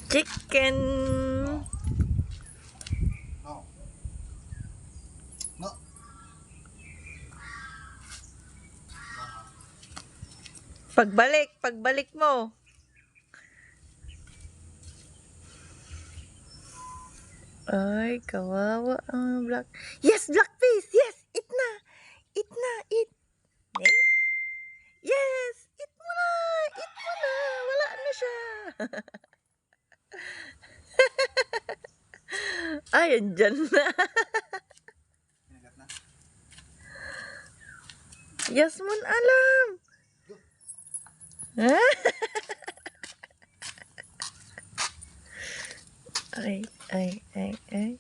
Chicken. No. No. Pagbalik mo. Ay, kawawa ang black. Yes, black face. Yes, eat na. Eat na, eat. Eh? Yes, eat mo na. Eat mo na. Wala na siya. Ay, andyan na. Kinagat na. Yasmon alam. Ay, ay, ay, ay.